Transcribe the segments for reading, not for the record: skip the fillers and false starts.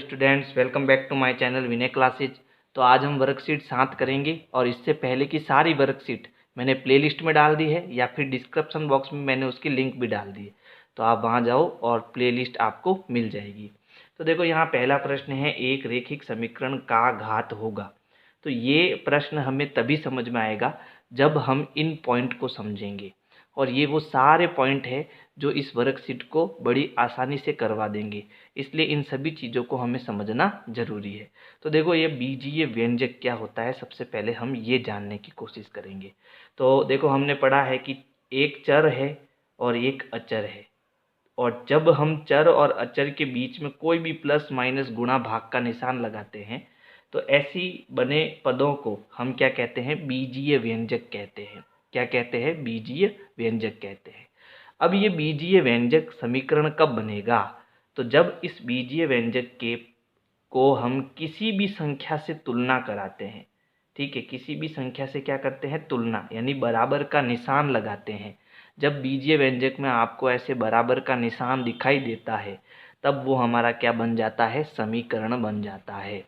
Students, welcome back to my channel Vinay classes. तो आज हम वर्कशीट 7 करेंगे और इससे पहले की सारी वर्कशीट मैंने प्लेलिस्ट में डाल दी है या फिर डिस्क्रिप्शन बॉक्स में मैंने उसकी लिंक भी डाल दी है, तो आप वहां जाओ और प्लेलिस्ट आपको मिल जाएगी। तो देखो यहाँ पहला प्रश्न है, एक रेखिक समीकरण का घात होगा। तो ये प्रश्न हमें तभी समझ में आएगा जब हम इन पॉइंट को समझेंगे, और ये वो सारे पॉइंट है जो इस वर्कशीट को बड़ी आसानी से करवा देंगे, इसलिए इन सभी चीज़ों को हमें समझना ज़रूरी है। तो देखो ये बीजीय व्यंजक क्या होता है, सबसे पहले हम ये जानने की कोशिश करेंगे। तो देखो हमने पढ़ा है कि एक चर है और एक अचर है, और जब हम चर और अचर के बीच में कोई भी प्लस माइनस गुणा भाग का निशान लगाते हैं तो ऐसी बने पदों को हम क्या कहते हैं, बीजीय व्यंजक कहते हैं। क्या कहते हैं? बीजीय व्यंजक कहते हैं। अब ये बीजीय व्यंजक समीकरण कब बनेगा? तो जब इस बीजीय व्यंजक के को हम किसी भी संख्या से तुलना कराते हैं। ठीक है, किसी भी संख्या से क्या करते हैं? तुलना, यानी बराबर का निशान लगाते हैं। जब बीजीय व्यंजक में आपको ऐसे बराबर का निशान दिखाई देता है तब वो हमारा क्या बन जाता है? समीकरण बन जाता है।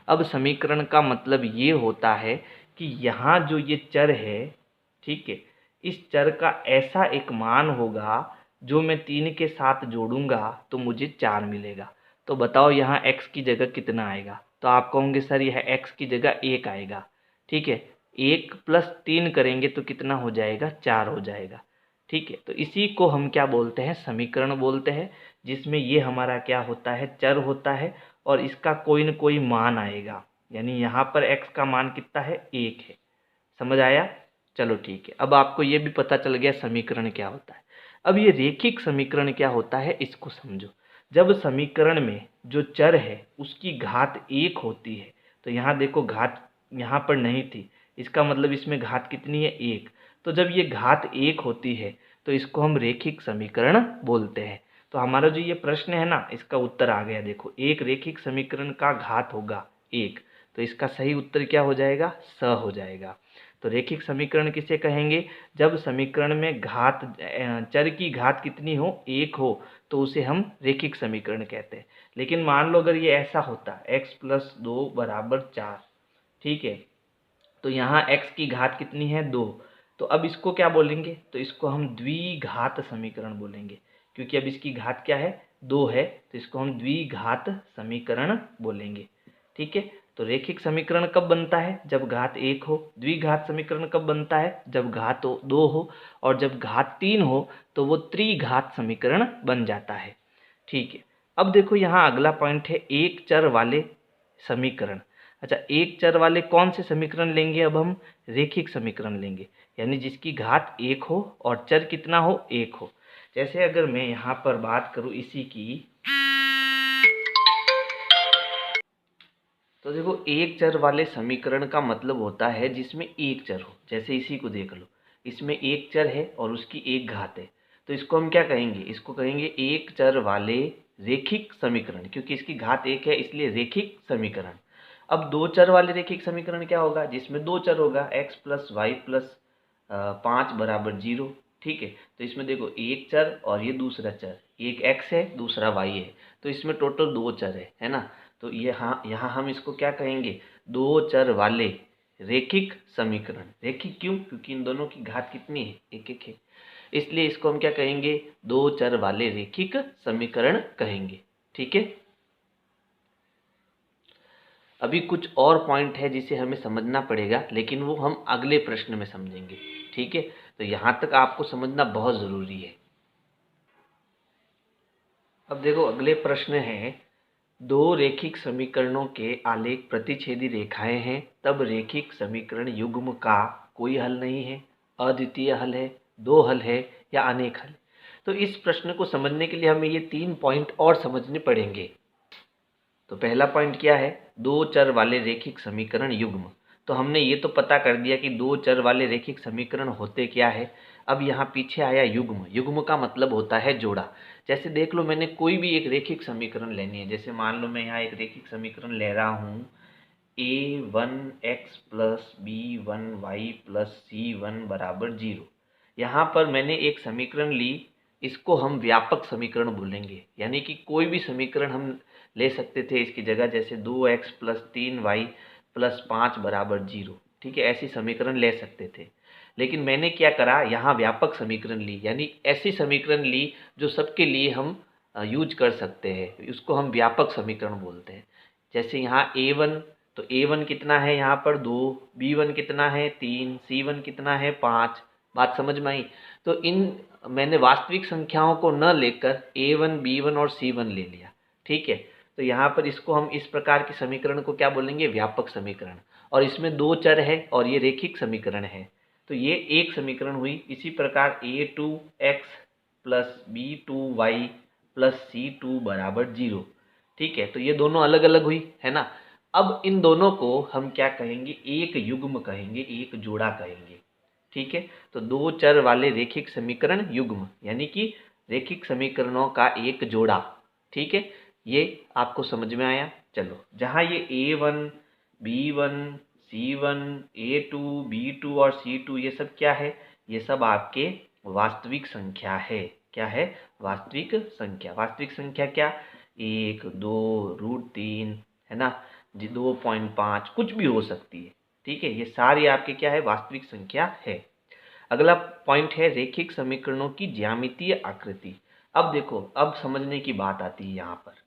अब समीकरण का मतलब ये होता है कि यहाँ जो ये चर है, ठीक है, इस चर का ऐसा एक मान होगा जो मैं 3 के साथ जोड़ूंगा तो मुझे 4 मिलेगा। तो बताओ यहाँ x की जगह कितना आएगा? तो आप कहोगे सर यह x की जगह 1 आएगा। ठीक है, 1 + 3 करेंगे तो कितना हो जाएगा? 4 हो जाएगा। ठीक है, तो इसी को हम क्या बोलते हैं? समीकरण बोलते हैं, जिसमें ये हमारा क्या होता है? चर होता है और इसका कोई न कोई मान आएगा। यानी यहाँ पर x का मान कितना है? 1 है। समझ आया? चलो ठीक है, अब आपको ये भी पता चल गया समीकरण क्या होता है। अब ये रेखिक समीकरण क्या होता है इसको समझो। जब समीकरण में जो चर है उसकी घात 1 होती है, तो यहाँ देखो घात यहाँ पर नहीं थी, इसका मतलब इसमें घात कितनी है? 1। तो जब ये घात 1 होती है तो इसको हम रेखिक समीकरण बोलते हैं। तो हमारा जो ये प्रश्न है ना, इसका उत्तर आ गया। देखो, एक रेखिक समीकरण का घात होगा 1, तो इसका सही उत्तर क्या हो जाएगा? स हो जाएगा। तो रेखिक समीकरण किसे कहेंगे? जब समीकरण में घात चर की घात कितनी हो? 1 हो, तो उसे हम रेखिक समीकरण कहते हैं। लेकिन मान लो अगर ये ऐसा होता x + 2 = 4, ठीक है, तो यहाँ x की घात कितनी है? 2। तो अब इसको क्या बोलेंगे? तो इसको हम द्विघात समीकरण बोलेंगे, क्योंकि अब इसकी घात क्या है? 2 है, तो इसको हम द्विघात समीकरण बोलेंगे। ठीक है, तो रेखिक समीकरण कब बनता है? जब घात 1 हो। द्विघात समीकरण कब बनता है? जब घात 2 हो, और जब घात 3 हो तो वो त्रिघात समीकरण बन जाता है। ठीक है, अब देखो यहाँ अगला पॉइंट है, एक चर वाले समीकरण। अच्छा, एक चर वाले कौन से समीकरण लेंगे? अब हम रेखिक समीकरण लेंगे, यानी जिसकी घात 1 हो और चर कितना हो? 1 हो। जैसे अगर मैं यहाँ पर बात करूँ इसी की, तो देखो एक चर वाले समीकरण का मतलब होता है जिसमें एक चर हो। जैसे इसी को देख लो, इसमें एक चर है और उसकी एक घात है, तो इसको हम क्या कहेंगे? इसको कहेंगे एक चर वाले रेखिक समीकरण, क्योंकि इसकी घात 1 है इसलिए रेखिक समीकरण। अब दो चर वाले रेखिक समीकरण क्या होगा? जिसमें दो चर होगा, x + y + 5 = 0। ठीक है, तो इसमें देखो एक चर और ये दूसरा चर, एक x है दूसरा y है, तो इसमें टोटल दो चर है ना। तो यहाँ हम इसको क्या कहेंगे? दो चर वाले रेखिक समीकरण। रेखिक क्यों? क्योंकि इन दोनों की घात कितनी है? 1 है, इसलिए इसको हम क्या कहेंगे? दो चर वाले रेखिक समीकरण कहेंगे। ठीक है, अभी कुछ और पॉइंट है जिसे हमें समझना पड़ेगा, लेकिन वो हम अगले प्रश्न में समझेंगे। ठीक है, तो यहाँ तक आपको समझना बहुत ज़रूरी है। अब देखो अगले प्रश्न है, दो रेखिक समीकरणों के आलेख प्रतिच्छेदी रेखाएं हैं, तब रेखिक समीकरण युग्म का कोई हल नहीं है, अद्वितीय हल है, दो हल है या अनेक हल। तो इस प्रश्न को समझने के लिए हमें ये 3 पॉइंट और समझने पड़ेंगे। तो पहला पॉइंट क्या है? दो चर वाले रेखिक समीकरण युग्म। तो हमने ये तो पता कर दिया कि दो चर वाले रेखिक समीकरण होते क्या है। अब यहाँ पीछे आया युग्म। युग्म का मतलब होता है जोड़ा। जैसे देख लो, मैंने कोई भी एक रेखिक समीकरण लेनी है। जैसे मान लो मैं यहाँ एक रेखिक समीकरण ले रहा हूँ, a1x + b1y + c1 = 0। यहाँ पर मैंने एक समीकरण ली, इसको हम व्यापक समीकरण बोलेंगे। यानी कि कोई भी समीकरण हम ले सकते थे इसकी जगह, जैसे 2x + 3y + 5 = 0, ठीक है, ऐसी समीकरण ले सकते थे। लेकिन मैंने क्या करा, यहाँ व्यापक समीकरण ली, यानी ऐसी समीकरण ली जो सबके लिए हम यूज कर सकते हैं, उसको हम व्यापक समीकरण बोलते हैं। जैसे यहाँ a1, तो a1 कितना है यहाँ पर 2, b1 कितना है 3, c1 कितना है 5, बात समझ में आई। तो इन मैंने वास्तविक संख्याओं को न लेकर a1, b1 और c1 ले लिया, ठीक है। तो यहाँ पर इसको हम इस प्रकार की समीकरण को क्या बोलेंगे, व्यापक समीकरण। और इसमें दो चर है और ये रेखिक समीकरण है, तो ये एक समीकरण हुई। इसी प्रकार a2x + b2y + c2 = 0, ठीक है। तो ये दोनों अलग अलग हुई, है ना। अब इन दोनों को हम क्या कहेंगे, एक युग्म कहेंगे, एक जोड़ा कहेंगे, ठीक है। तो दो चर वाले रेखिक समीकरण युग्म, यानी कि रेखिक समीकरणों का एक जोड़ा, ठीक है। ये आपको समझ में आया। चलो, जहाँ ये a1, b1, c1, a2, b2 और c2 ये सब क्या है, ये सब आपके वास्तविक संख्या है। क्या है, वास्तविक संख्या। वास्तविक संख्या क्या, 1, 2, √3, है ना, 2.5, कुछ भी हो सकती है, ठीक है। ये सारी आपके क्या है, वास्तविक संख्या है। अगला पॉइंट है रेखिक समीकरणों की ज्यामितीय आकृति। अब देखो, अब समझने की बात आती है यहाँ पर।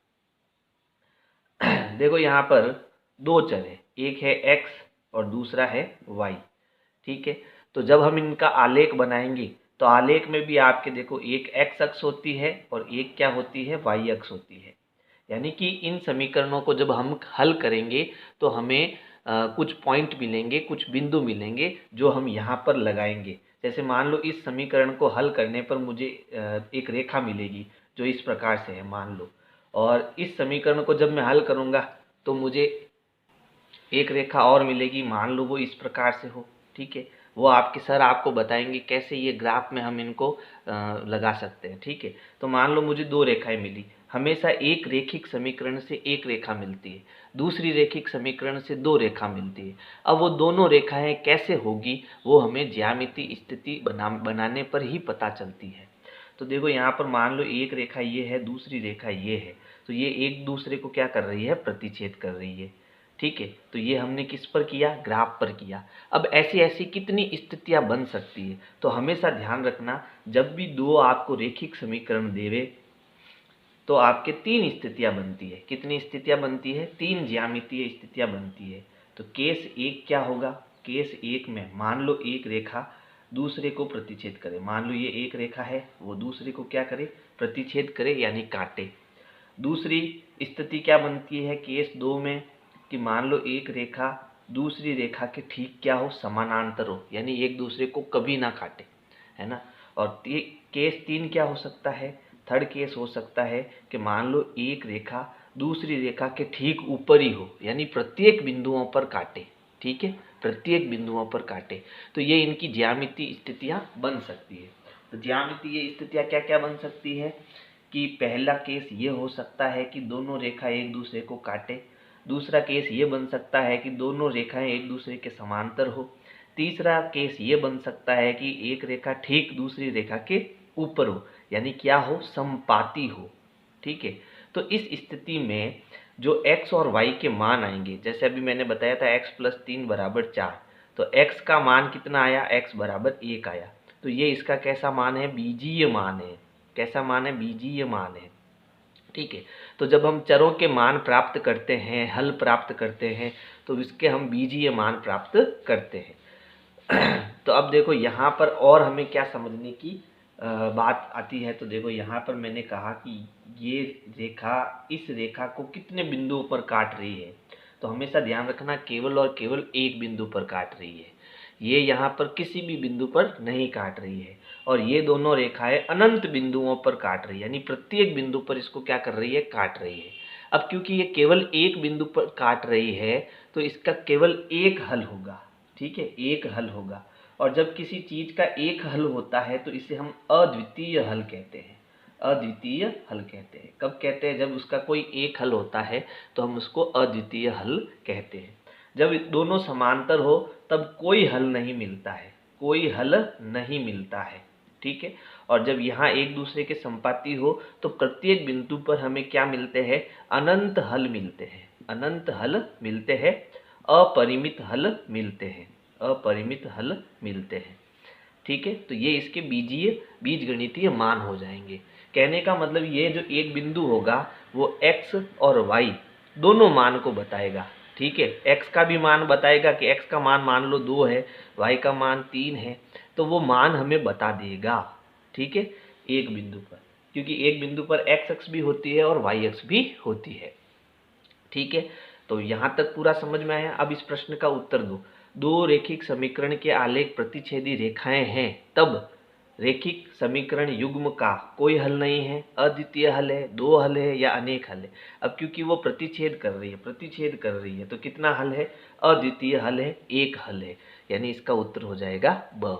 देखो यहाँ पर दो चर है, एक है x और दूसरा है y, ठीक है। तो जब हम इनका आलेख बनाएंगे तो आलेख में भी आपके देखो एक x अक्ष होती है और एक क्या होती है, y अक्ष होती है। यानी कि इन समीकरणों को जब हम हल करेंगे तो हमें कुछ पॉइंट मिलेंगे, कुछ बिंदु मिलेंगे जो हम यहाँ पर लगाएंगे। जैसे मान लो इस समीकरण को हल करने पर मुझे एक रेखा मिलेगी जो इस प्रकार से है, मान लो। और इस समीकरण को जब मैं हल करूँगा तो मुझे एक रेखा और मिलेगी, मान लो वो इस प्रकार से हो, ठीक है। वो आपके सर आपको बताएंगे कैसे ये ग्राफ में हम इनको लगा सकते हैं, ठीक है। तो मान लो मुझे दो रेखाएं मिली, हमेशा एक रेखिक समीकरण से एक रेखा मिलती है, दूसरी रेखिक समीकरण से दो रेखा मिलती है। अब वो दोनों रेखाएं कैसे होगी वो हमें ज्यामितीय स्थिति बनाने पर ही पता चलती है। तो देखो यहाँ पर मान लो एक रेखा ये है, दूसरी रेखा ये है, तो ये एक दूसरे को क्या कर रही है, प्रतिच्छेद कर रही है, ठीक है। तो ये हमने किस पर किया, ग्राफ पर किया। अब ऐसी ऐसी कितनी स्थितियां बन सकती है, तो हमेशा ध्यान रखना जब भी दो आपको रेखिक समीकरण देवे तो आपके तीन स्थितियां बनती है। कितनी स्थितियां बनती है, तीन ज्यामितीय स्थितियां बनती है। तो केस एक क्या होगा, केस एक में मान लो एक रेखा दूसरे को प्रतिच्छेद करे, मान लो ये एक रेखा है, वो दूसरे को क्या करे, प्रतिच्छेद करे, यानी काटे। दूसरी स्थिति क्या बनती है केस दो में, कि मान लो एक रेखा दूसरी रेखा के ठीक क्या हो, समानांतर हो, यानी एक दूसरे को कभी ना काटे, है ना। और केस तीन क्या हो सकता है, थर्ड केस हो सकता है कि मान लो एक रेखा दूसरी रेखा के ठीक ऊपर ही हो, यानी प्रत्येक बिंदुओं पर काटे, ठीक है, प्रत्येक बिंदुओं पर काटे। तो ये इनकी ज्यामितीय स्थितियां बन सकती है। तो ज्यामितीय स्थितियां क्या क्या बन सकती है, कि पहला केस ये हो सकता है कि दोनों रेखा एक दूसरे को काटे। दूसरा केस ये बन सकता है कि दोनों रेखाएं एक दूसरे के समांतर हो। तीसरा केस ये बन सकता है कि एक रेखा ठीक दूसरी रेखा के ऊपर हो, यानी क्या हो, समपाती हो, ठीक है। तो इस स्थिति में जो x और y के मान आएंगे, जैसे अभी मैंने बताया था x + 3 = 4, तो x का मान कितना आया, x = 1 आया। तो ये इसका कैसा मान है, बीजीय मान है। कैसा मान है, बीजीय मान है, ठीक है। तो जब हम चरों के मान प्राप्त करते हैं, हल प्राप्त करते हैं, तो इसके हम बीजीय मान प्राप्त करते हैं। तो अब देखो यहाँ पर और हमें क्या समझने की बात आती है। तो देखो यहाँ पर मैंने कहा कि ये रेखा इस रेखा को कितने बिंदुओं पर काट रही है, तो हमेशा ध्यान रखना केवल और केवल एक बिंदु पर काट रही है। ये यहाँ पर किसी भी बिंदु पर नहीं काट रही है। और ये दोनों रेखाएं अनंत बिंदुओं पर काट रही है, यानी प्रत्येक बिंदु पर इसको क्या कर रही है, काट रही है। अब क्योंकि ये केवल एक बिंदु पर काट रही है तो इसका केवल एक हल होगा, ठीक है, एक हल होगा। और जब किसी चीज का एक हल होता है तो इसे हम अद्वितीय हल कहते हैं। अद्वितीय हल कहते हैं, कब कहते हैं, जब उसका कोई एक हल होता है तो हम उसको अद्वितीय हल कहते हैं। जब दोनों समांतर हो तब कोई हल नहीं मिलता है, कोई हल नहीं मिलता है, ठीक है। और जब यहाँ एक दूसरे के संपाती हो तो प्रत्येक बिंदु पर हमें क्या मिलते हैं, अनंत हल मिलते हैं, अनंत हल मिलते हैं, अपरिमित हल मिलते हैं, अपरिमित हल मिलते हैं। ठीक है, तो ये इसके बीजगणितीय मान हो जाएंगे। कहने का मतलब ये जो एक बिंदु होगा वो x और y दोनों मान को बताएगा। ठीक है, x का भी मान बताएगा कि x का मान मान लो 2 है, y का मान 3 है, तो वो मान हमें बता देगा। ठीक है, एक बिंदु पर, क्योंकि एक बिंदु पर x अक्ष भी होती है और y अक्ष भी होती है। ठीक है, तो यहाँ तक पूरा समझ में आया। अब इस प्रश्न का उत्तर दो। दो रैखिक समीकरण के आलेख प्रतिच्छेदी रेखाएं हैं, तब रैखिक समीकरण युग्म का कोई हल नहीं है, अद्वितीय हल है, दो हल है या अनेक हल है। अब क्योंकि वो प्रतिच्छेद कर रही है, प्रतिच्छेद कर रही है, तो कितना हल है, अद्वितीय हल है, एक हल है, यानी इसका उत्तर हो जाएगा ब।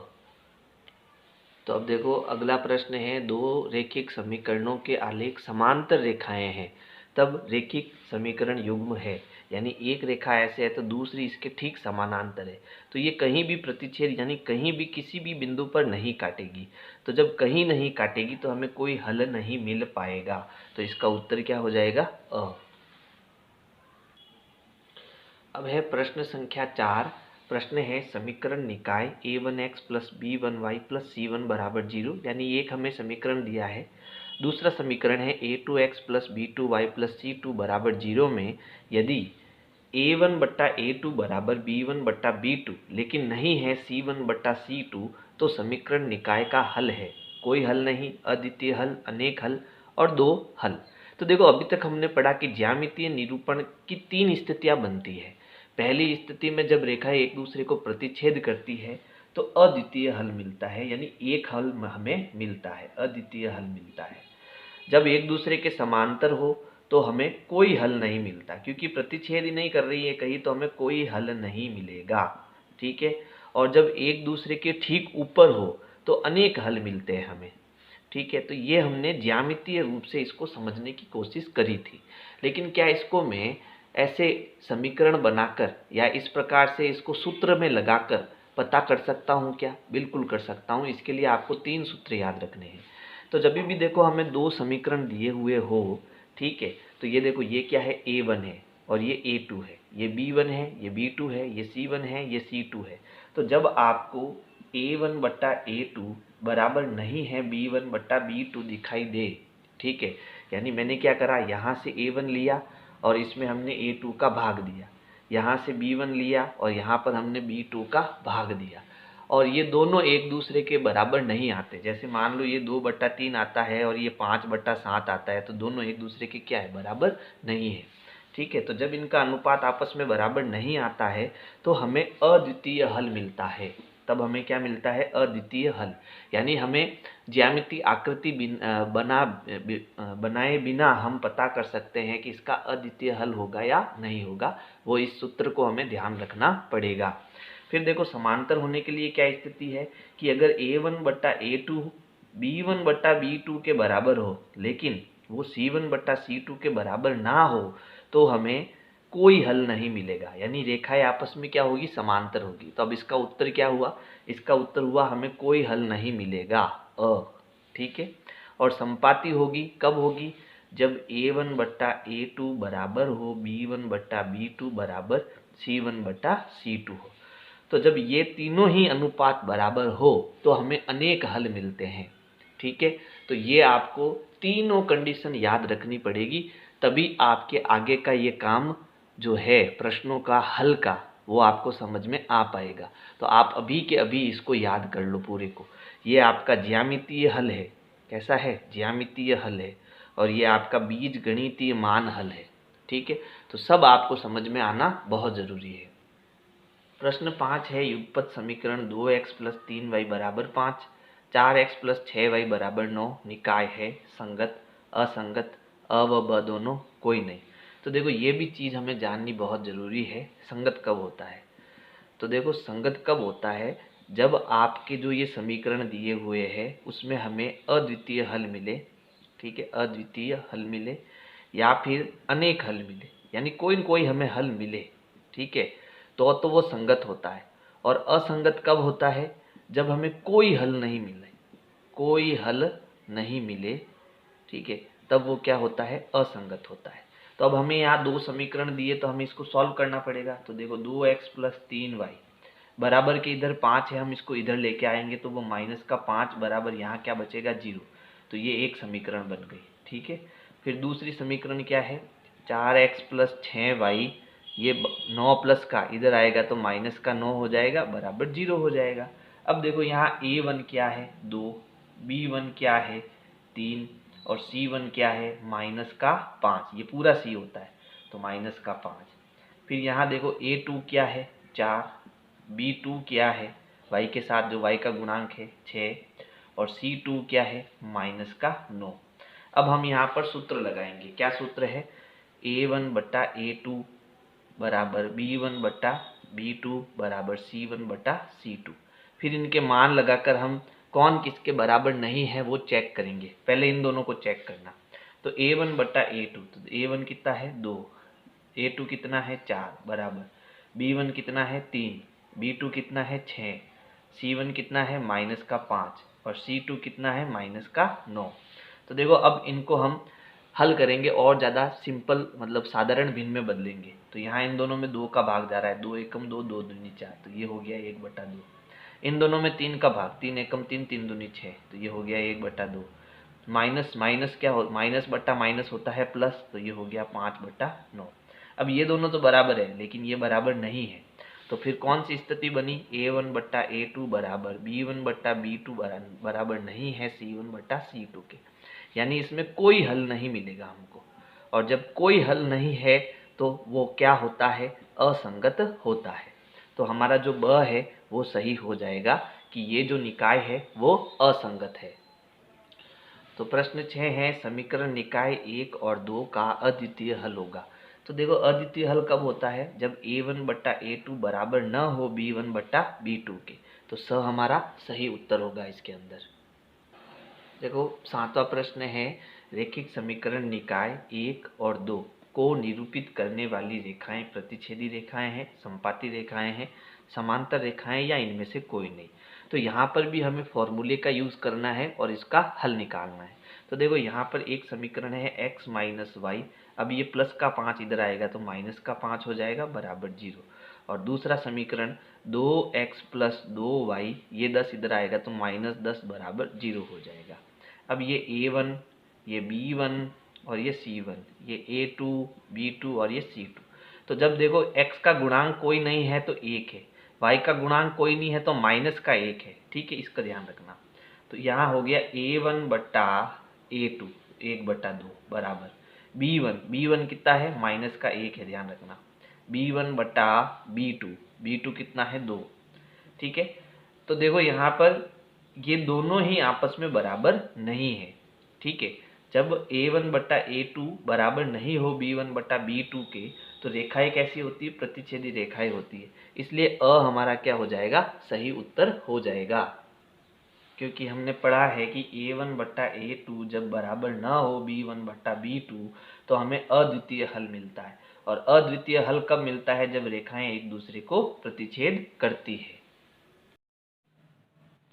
तो अब देखो अगला प्रश्न है, दो रैखिक समीकरणों के आलेख समांतर रेखाएं हैं, तब रैखिक समीकरण युग्म है, यानी एक रेखा ऐसे है तो दूसरी इसके ठीक समानांतर है, तो ये कहीं भी प्रतिच्छेद यानी कहीं भी किसी भी बिंदु पर नहीं काटेगी। तो जब कहीं नहीं काटेगी तो हमें कोई हल नहीं मिल पाएगा, तो इसका उत्तर क्या हो जाएगा, अ। अब है प्रश्न संख्या 4। प्रश्न है समीकरण निकाय a1x plus b1y plus c1 बराबर 0, यानी एक हमें समीकरण दिया है। दूसरा समीकरण है a2x plus b2y plus c2 बराबर 0 में यदि a1 बट्टा a2 बराबर b1 बट्टा b2 लेकिन नहीं है c1 बट्टा c2, तो समीकरण निकाय का हल है, कोई हल नहीं, अद्वितीय हल, अनेक हल और दो हल। तो देखो अभी तक हमने पढ़ा कि ज्यामितीय निरूपण की 3 स्थितियां बनती है। पहली स्थिति में जब रेखाएं एक दूसरे को प्रतिच्छेद करती है तो अद्वितीय हल मिलता है, यानी एक हल हमें मिलता है, अद्वितीय हल मिलता है। जब एक दूसरे के समांतर हो तो हमें कोई हल नहीं मिलता, क्योंकि प्रतिच्छेद ही नहीं कर रही है कहीं, तो हमें कोई हल नहीं मिलेगा। ठीक है, और जब एक दूसरे के ठीक ऊपर हो तो अनेक हल मिलते हैं हमें। ठीक है, तो ये हमने ज्यामितीय रूप से इसको समझने की कोशिश करी थी, लेकिन क्या इसको मैं ऐसे समीकरण बनाकर या इस प्रकार से इसको सूत्र में लगाकर पता कर सकता हूँ क्या? बिल्कुल कर सकता हूँ। इसके लिए आपको 3 सूत्र याद रखने हैं। तो जब भी देखो हमें 2 समीकरण दिए हुए हो, ठीक है, तो ये देखो ये क्या है, a1 है और ये a2 है, ये b1 है, ये b2 है, ये c1 है, ये c2 है। तो जब आपको a1 बट्टा a2 बराबर नहीं है b1 बट्टा b2 दिखाई दे, ठीक है, यानी मैंने क्या करा, यहाँ से a1 लिया और इसमें हमने a2 का भाग दिया, यहाँ से b1 लिया और यहाँ पर हमने b2 का भाग दिया, और ये दोनों एक दूसरे के बराबर नहीं आते। जैसे मान लो ये 2/3 आता है और ये 5/7 आता है, तो दोनों एक दूसरे के क्या है, बराबर नहीं है। ठीक है, तो जब इनका अनुपात आपस में बराबर नहीं आता है तो हमें अद्वितीय हल मिलता है। तब हमें क्या मिलता है, अद्वितीय हल, यानी हमें ज्यामितीय आकृति बनाए बिना हम पता कर सकते हैं कि इसका अद्वितीय हल होगा या नहीं होगा। वो इस सूत्र को हमें ध्यान रखना पड़ेगा। फिर देखो समांतर होने के लिए क्या स्थिति है कि अगर a1 बट्टा a2 b1 बट्टा b2 के बराबर हो लेकिन वो c1 बट्टा c2 के बराबर ना हो, तो हमें कोई हल नहीं मिलेगा, यानी रेखाएं आपस में क्या होगी, समांतर होगी। तो अब इसका उत्तर क्या हुआ, इसका उत्तर हुआ हमें कोई हल नहीं मिलेगा, अ। ठीक है, और संपाती होगी कब होगी, जब a1 बट्टा a2 बराबर हो b1 बट्टा b2 बराबर c1 बट्टा c2 हो। तो जब ये तीनों ही अनुपात बराबर हो तो हमें अनेक हल मिलते हैं। ठीक है, तो ये आपको तीनों कंडीशन याद रखनी पड़ेगी, तभी आपके आगे का ये काम जो है प्रश्नों का हल का, वो आपको समझ में आ पाएगा। तो आप अभी के अभी इसको याद कर लो पूरे को। ये आपका ज्यामितीय हल है, कैसा है, ज्यामितीय हल है, और ये आपका बीज गणितीय मान हल है। ठीक है, तो सब आपको समझ में आना बहुत ज़रूरी है। प्रश्न 5 है, युगपत समीकरण 2x प्लस 3y बराबर 5, 4x प्लस 6y बराबर 9 निकाय है, संगत, असंगत, अ व ब दोनों, कोई नहीं। तो देखो ये भी चीज़ हमें जाननी बहुत ज़रूरी है, संगत कब होता है। तो देखो संगत कब होता है, जब आपके जो ये समीकरण दिए हुए हैं उसमें हमें अद्वितीय हल मिले, ठीक है, अद्वितीय हल मिले या फिर अनेक हल मिले, यानी कोई न कोई हमें हल मिले, ठीक है, तो वो संगत होता है। और असंगत कब होता है, जब हमें कोई हल नहीं मिले, कोई हल नहीं मिले, ठीक है, तब वो क्या होता है, असंगत होता है। तो अब हमें यहाँ दो समीकरण दिए तो हमें इसको सॉल्व करना पड़ेगा। तो देखो 2x + 3y बराबर के इधर 5 है, हम इसको इधर लेके आएंगे तो वो -5 बराबर यहाँ क्या बचेगा, 0। तो ये एक समीकरण बन गई, ठीक है। फिर दूसरी समीकरण क्या है, 4x + 6y, ये 9 प्लस का इधर आएगा तो माइनस का 9 हो जाएगा बराबर 0 हो जाएगा। अब देखो यहाँ a1 क्या है, 2, b1 क्या है, 3 और c1 क्या है, -5। ये पूरा c होता है तो -5। फिर यहाँ देखो a2 क्या है, 4, b2 क्या है, y के साथ जो y का गुणांक है 6 और c2 क्या है, -9। अब हम यहाँ पर सूत्र लगाएंगे। क्या सूत्र है, a1/a2 बराबर b1/b2 बराबर c1/c2। फिर इनके मान लगाकर हम कौन किसके बराबर नहीं है वो चेक करेंगे। पहले इन दोनों को चेक करना। तो a1/a2, तो a1 कितना है, 2, a2 कितना है, 4 बराबर b1 कितना है, 3, b2 कितना है, 6, c1 कितना है, -5 और c2 कितना है, -9। तो देखो अब इनको हम हल करेंगे और ज़्यादा सिंपल मतलब साधारण भिन्न में बदलेंगे। तो यहाँ इन दोनों में 2 का भाग जा रहा है, 2 एकम 2, 2 दूनी 4, तो ये हो गया 1/2। इन दोनों में 3 का भाग, 3 एकम 3, 3 दूनी 6, तो ये हो गया 1/2। माइनस माइनस क्या हो, माइनस बट्टा माइनस होता है प्लस, तो ये हो गया 5/9। अब ये दोनों तो बराबर है लेकिन ये बराबर नहीं है, तो फिर कौन सी स्थिति बनी, a1/a2 बराबर b1/b2 बराबर नहीं है c1/c2 के, यानी इसमें कोई हल नहीं मिलेगा हमको। और जब कोई हल नहीं है तो वो क्या होता है, असंगत होता है। तो हमारा जो ब है वो सही हो जाएगा कि ये जो निकाय है वो असंगत है। तो प्रश्न 6 है, समीकरण निकाय 1 और 2 का अद्वितीय हल होगा। तो देखो अद्वितीय हल कब होता है, जब a1/a2 बराबर न हो b1/b2 के। तो स हमारा सही उत्तर होगा इसके अंदर। देखो 7वां प्रश्न है, रैखिक समीकरण निकाय 1 और 2 को निरूपित करने वाली रेखाएं प्रतिच्छेदी रेखाएं हैं, संपाती रेखाएं हैं, समांतर रेखाएं या इनमें से कोई नहीं। तो यहाँ पर भी हमें फॉर्मूले का यूज़ करना है और इसका हल निकालना है। तो देखो यहाँ पर एक समीकरण है x - y, अब ये प्लस का 5 इधर आएगा तो माइनस का 5 हो जाएगा बराबर 0। और दूसरा समीकरण 2x + 2y, ये 10 इधर आएगा तो -10 बराबर 0 हो जाएगा। अब ये a1, ये b1 और ये c1, ये a2, b2 और ये c2। तो जब देखो x का गुणांक कोई नहीं है तो 1 है, y का गुणांक कोई नहीं है तो -1 है, ठीक है, इसका ध्यान रखना। तो यहाँ हो गया a1/a2 1/2 बराबर b1 कितना है, -1 है, ध्यान रखना, b1/b2, b2 कितना है, 2, ठीक है। तो देखो यहाँ पर ये दोनों ही आपस में बराबर नहीं है, ठीक है। जब a1/a2 बराबर नहीं हो b1/b2 के तो रेखाएं कैसी होती है, प्रतिच्छेदी रेखाएं होती है। इसलिए अ हमारा क्या हो जाएगा, सही उत्तर हो जाएगा। क्योंकि हमने पढ़ा है कि a1/a2 जब बराबर ना हो b1/b2 तो हमें अद्वितीय हल मिलता है। और अद्वितीय हल कब मिलता है, जब रेखाएं एक दूसरे को प्रतिच्छेद करती है।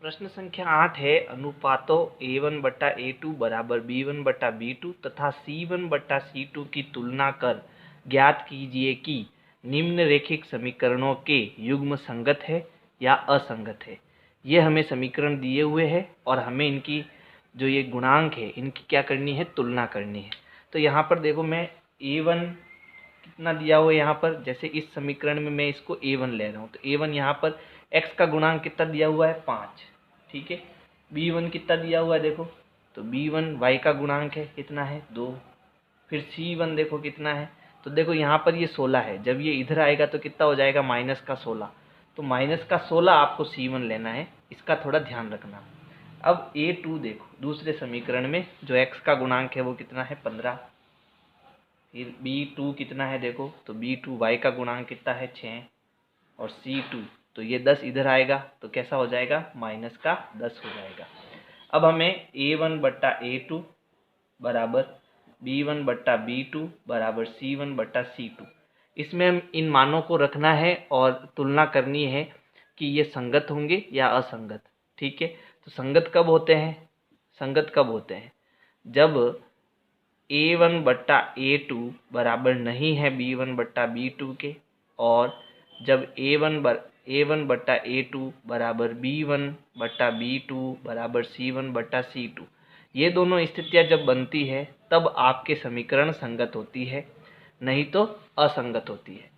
प्रश्न संख्या 8 है, अनुपातों a1/a2 बराबर b1/b2 तथा c1/c2 की तुलना कर ज्ञात कीजिए कि निम्न रेखिक समीकरणों के युग्म संगत है या असंगत है। ये हमें समीकरण दिए हुए हैं और हमें इनकी जो ये गुणांक है इनकी क्या करनी है, तुलना करनी है। तो यहाँ पर देखो मैं a1 कितना दिया हुआ है, यहाँ पर जैसे इस समीकरण में मैं इसको a1 ले रहा हूँ, तो a1 यहाँ पर x का गुणांक कितना दिया हुआ है, 5, ठीक है। b1 कितना दिया हुआ है देखो, तो b1 y का गुणांक है, कितना है, 2। फिर c1 देखो कितना है, तो देखो यहाँ पर ये 16 है, जब ये इधर आएगा तो कितना हो जाएगा, -16। तो -16 आपको c1 लेना है, इसका थोड़ा ध्यान रखना। अब a2 देखो दूसरे समीकरण में जो x का गुणांक है वो कितना है, 15। फिर b2 कितना है देखो, तो b2 y का गुणांक कितना है, 6 और c2 तो ये 10 इधर आएगा तो कैसा हो जाएगा, -10 हो जाएगा। अब हमें a1/a2 बराबर b1/b2 बराबर c1/c2, इसमें हम इन मानों को रखना है और तुलना करनी है कि ये संगत होंगे या असंगत, ठीक है। तो संगत कब होते हैं, संगत कब होते हैं? जब A1 बट्टा A2 बराबर नहीं है B1 बट्टा B2 के, और जब A1 बट्टा A2 बराबर B1 बट्टा B2 बराबर C1 बट्टा C2, ये दोनों स्थितियां जब बनती है तब आपके समीकरण संगत होती है, नहीं तो असंगत होती है।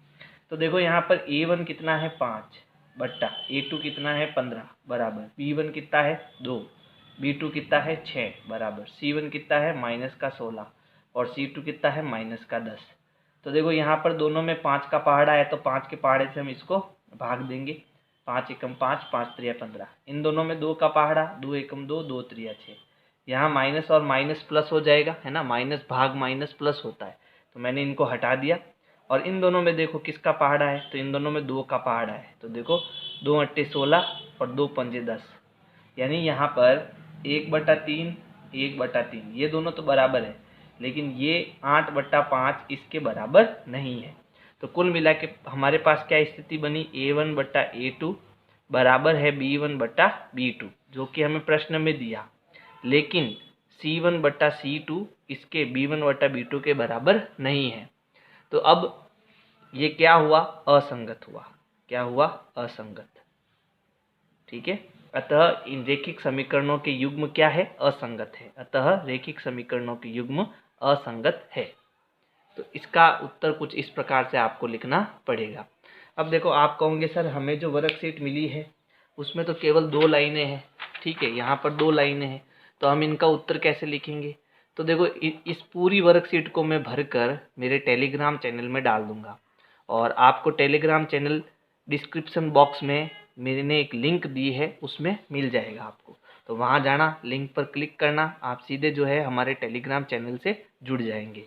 तो देखो यहाँ पर A1 कितना है 5 बट्टा A2 कितना है 15 बराबर B1 कितना है 2, B2 कितना है 6 बराबर C1 कितना है -16 और C2 कितना है -10। तो देखो यहाँ पर दोनों में 5 का पहाड़ा है, तो 5 के पहाड़े से हम इसको भाग देंगे। 5 एकम 5, 5 त्रिया 15। इन दोनों में 2 का पहाड़ा, 2 एकम 2, 2 त्रिया 6। यहाँ माइनस और माइनस प्लस हो जाएगा, है ना, माइनस भाग माइनस प्लस होता है, तो मैंने इनको हटा दिया। और इन दोनों में देखो किसका पहाड़ा है, तो इन दोनों में 2 का पहाड़ा है। तो देखो 2 अट्टे 16 और 2 पंजे 10, यानी यहाँ पर 1/3 1/3, ये दोनों तो बराबर है, लेकिन ये 8/5 इसके बराबर नहीं है। तो कुल मिला के हमारे पास क्या स्थिति बनी, A1 बट्टा A2 बराबर है B1 बट्टा B2, जो कि हमें प्रश्न में दिया, लेकिन C1 बट्टा C2 इसके B1 बट्टा B2 के बराबर नहीं है। तो अब ये क्या हुआ, असंगत हुआ। क्या हुआ, असंगत। ठीक है, अतः इन रेखिक समीकरणों के युग्म क्या है, असंगत है। अतः रेखिक समीकरणों के युग्म असंगत है। तो इसका उत्तर कुछ इस प्रकार से आपको लिखना पड़ेगा। अब देखो आप कहोगे सर हमें जो वर्कशीट मिली है उसमें तो केवल 2 लाइनें हैं, ठीक है, यहाँ पर 2 लाइनें हैं, तो हम इनका उत्तर कैसे लिखेंगे? तो देखो इस पूरी वर्कशीट को मैं भरकर मेरे टेलीग्राम चैनल में डाल दूंगा, और आपको टेलीग्राम चैनल डिस्क्रिप्शन बॉक्स में मैंने एक लिंक दी है, उसमें मिल जाएगा आपको। तो वहाँ जाना, लिंक पर क्लिक करना, आप सीधे जो है हमारे टेलीग्राम चैनल से जुड़ जाएंगे।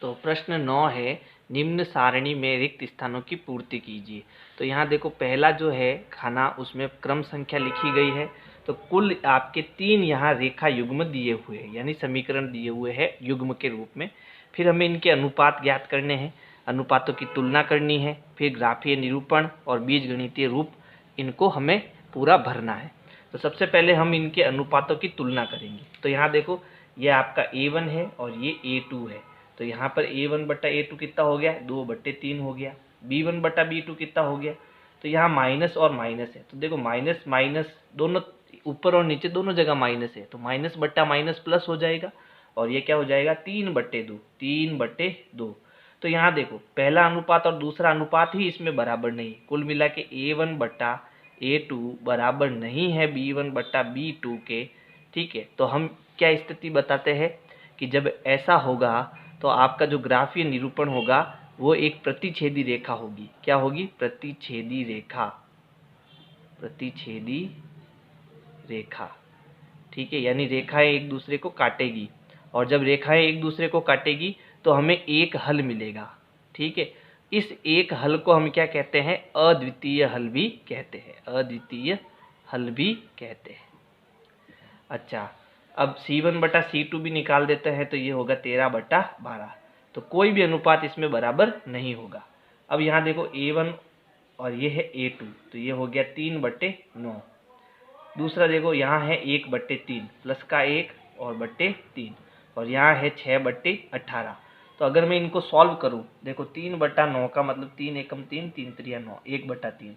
तो प्रश्न 9 है, निम्न सारणी में रिक्त स्थानों की पूर्ति कीजिए। तो यहाँ देखो पहला जो है खाना, उसमें क्रम संख्या लिखी गई है। तो कुल आपके 3 यहाँ रेखा युग्म दिए हुए हैं, यानी समीकरण दिए हुए हैं युग्म के रूप में। फिर हमें इनके अनुपात ज्ञात करने हैं, अनुपातों की तुलना करनी है, फिर ग्राफीय निरूपण और बीजगणितीय रूप, इनको हमें पूरा भरना है। तो सबसे पहले हम इनके अनुपातों की तुलना करेंगे। तो यहाँ देखो ये आपका A1 है और ये A2 है। तो यहाँ पर A1 बट्टा A2 कितना हो गया, 2/3 हो गया। B1 बट्टा B2 कितना हो गया, तो यहाँ माइनस और माइनस है। तो देखो माइनस माइनस दोनों, ऊपर और नीचे दोनों जगह माइनस है, तो माइनस बट्टा माइनस प्लस हो जाएगा, और ये क्या हो जाएगा 3/2, 3/2। तो यहाँ देखो पहला अनुपात और दूसरा अनुपात ही इसमें बराबर नहीं, कुल मिला के A1 बट्टा A2 बराबर नहीं है B1 बट्टा B2 के। ठीक है, तो हम क्या स्थिति बताते हैं कि जब ऐसा होगा तो आपका जो ग्राफीय निरूपण होगा वो एक प्रतिच्छेदी रेखा होगी। क्या होगी, प्रतिच्छेदी रेखा, प्रतिच्छेदी रेखा। ठीक है, यानी रेखाएं एक दूसरे को काटेगी, और जब रेखाएं एक दूसरे को काटेगी तो हमें एक हल मिलेगा। ठीक है, इस एक हल को हम क्या कहते हैं, अद्वितीय हल भी कहते हैं, अद्वितीय हल भी कहते हैं। अच्छा, अब C1 बटा C2 भी निकाल देते हैं, तो ये होगा 13/12। तो कोई भी अनुपात इसमें बराबर नहीं होगा। अब यहाँ देखो A1 और ये है A2, तो ये हो गया 3/9। दूसरा देखो यहाँ है 1/3 प्लस का 1 और बट्टे 3, और यहाँ है 6/18। तो अगर मैं इनको सॉल्व करूँ, देखो 3/9 का मतलब 3 एकम 3, 3 त्रिया 9, 1/3,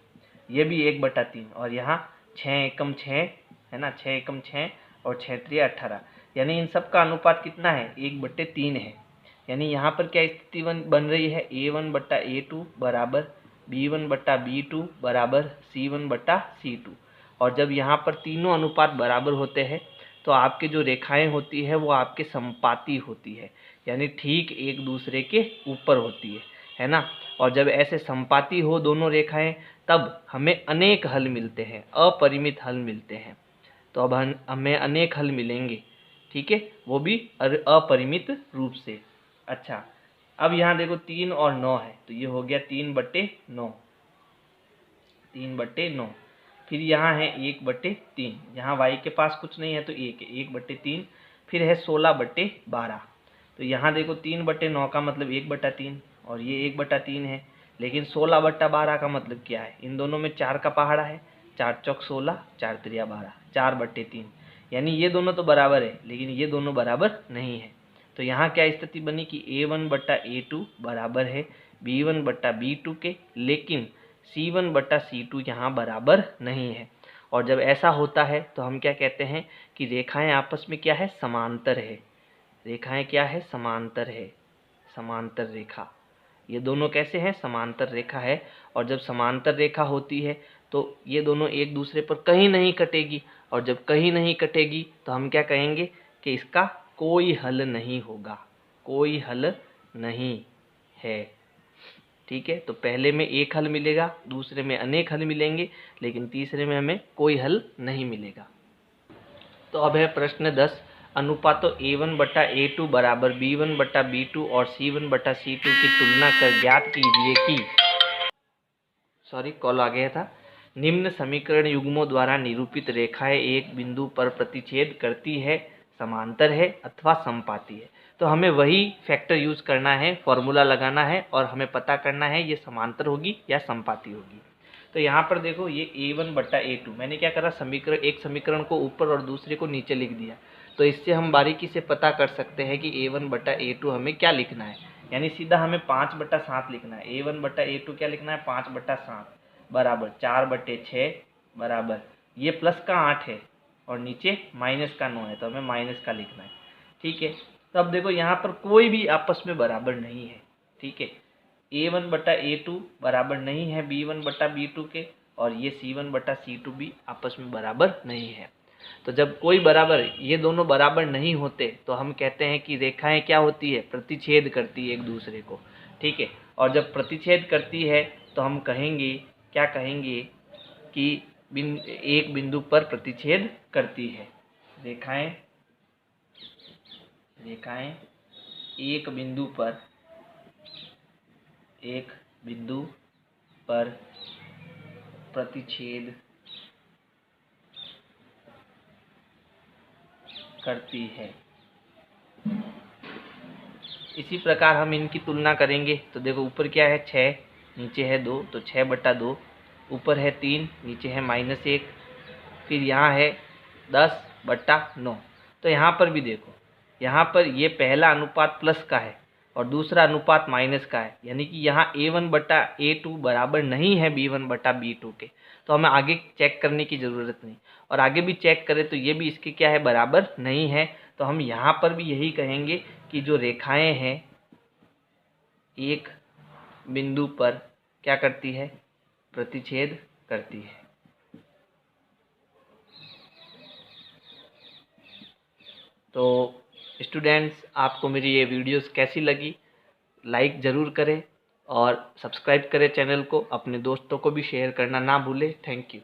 ये भी 1/3, और यहाँ 6 एकम 6 है ना, 6 एकम 6 और 6 त्रिया 18, यानी इन सब का अनुपात कितना है, 1/3 है। यानी यहाँ पर क्या स्थिति बन रही है, A1 बट्टा A2 बराबर B1 बट्टा B2 बराबर C1 बट्टा C2। और जब यहाँ पर तीनों अनुपात बराबर होते हैं तो आपके जो रेखाएं होती है वो आपके समपाती होती है, यानी ठीक एक दूसरे के ऊपर होती है ना। और जब ऐसे समपाती हो दोनों रेखाएं, तब हमें अनेक हल मिलते हैं, अपरिमित हल मिलते हैं। तो अब हमें अनेक हल मिलेंगे, ठीक है, वो भी अपरिमित रूप से। अच्छा, अब यहाँ देखो 3 और 9 है, तो ये हो गया 3/9, 3/9। फिर यहाँ है 1/3, यहाँ y के पास कुछ नहीं है तो 1 है, 1/3। फिर है 16/12, तो यहाँ देखो 3/9 का मतलब 1/3, और ये 1/3 है। लेकिन 16/12 का मतलब क्या है, इन दोनों में 4 का पहाड़ा है, 4 चौक 16, 4 त्रिया 12, 4/3, यानी ये दोनों तो बराबर है लेकिन ये दोनों बराबर नहीं है। तो यहाँ क्या स्थिति बनी कि A1 बट्टा A2 बराबर है B1 बट्टा B2 के, लेकिन C1 बट्टा C2 यहाँ बराबर नहीं है। और जब ऐसा होता है तो हम क्या कहते हैं कि रेखाएं आपस में क्या है, समांतर है। रेखाएं क्या है, समांतर है, समांतर रेखा। ये दोनों कैसे हैं, समांतर रेखा है। और जब समांतर रेखा होती है तो ये दोनों एक दूसरे पर कहीं नहीं कटेगी, और जब कहीं नहीं कटेगी तो हम क्या कहेंगे कि इसका कोई हल नहीं होगा, कोई हल नहीं है। ठीक है, तो पहले में एक हल मिलेगा, दूसरे में अनेक हल मिलेंगे, लेकिन तीसरे में हमें कोई हल नहीं मिलेगा। तो अब है प्रश्न 10, अनुपातों A1 बट्टा A2 बराबर B1 बट्टा B2 और C1 बट्टा C2 की तुलना कर ज्ञात कीजिए कि, कॉल आ गया था, निम्न समीकरण युग्मों द्वारा निरूपित रेखाएं एक बिंदु पर प्रतिच्छेद करती है, समांतर है अथवा समपाती है। तो हमें वही फैक्टर यूज करना है, फॉर्मूला लगाना है और हमें पता करना है ये समांतर होगी या समपाती होगी। तो यहाँ पर देखो ये A1 बट्टा A2, मैंने क्या करा, एक समीकरण को ऊपर और दूसरे को नीचे लिख दिया। तो इससे हम बारीकी से पता कर सकते हैं कि A1 बट्टा A2 हमें क्या लिखना है, यानी सीधा हमें 5 बट्टा 7 लिखना है। A1 बट्टा A2 क्या लिखना है, 5 बट्टा 7 बराबर 4 बट्टे 6 बराबर, ये प्लस का 8 है और नीचे माइनस का 9 है, तो हमें माइनस का लिखना है। ठीक है, तो अब देखो यहाँ पर कोई भी आपस में बराबर नहीं है। ठीक है, A1 बट्टा A2 बराबर नहीं है B1 बट्टा B2 के, और ये C1 बट्टा C2 भी आपस में बराबर नहीं है। तो जब कोई बराबर, ये दोनों बराबर नहीं होते तो हम कहते हैं कि रेखाएं क्या होती है, प्रतिच्छेद करती है एक दूसरे को। ठीक है, और जब प्रतिच्छेद करती है तो हम कहेंगे, क्या कहेंगे कि एक बिंदु पर प्रतिच्छेद करती है। रेखाएं एक बिंदु पर प्रतिच्छेद करती है। इसी प्रकार हम इनकी तुलना करेंगे। तो देखो ऊपर क्या है 6, नीचे है 2, तो 6 बट्टा 2, ऊपर है 3, नीचे है -1, फिर यहाँ है 10 बट्टा 9। तो यहाँ पर भी देखो, यहाँ पर ये पहला अनुपात प्लस का है और दूसरा अनुपात माइनस का है, यानी कि यहाँ A1 बट्टा A2 बराबर नहीं है B1 बट्टा B2 के। तो हमें आगे चेक करने की ज़रूरत नहीं, और आगे भी चेक करें तो ये भी इसके क्या है, बराबर नहीं है। तो हम यहाँ पर भी यही कहेंगे कि जो रेखाएं हैं एक बिंदु पर क्या करती है, प्रतिच्छेद करती है। तो स्टूडेंट्स, आपको मेरी ये वीडियोस कैसी लगी, लाइक ज़रूर करें और सब्सक्राइब करें चैनल को, अपने दोस्तों को भी शेयर करना ना भूलें। Thank you.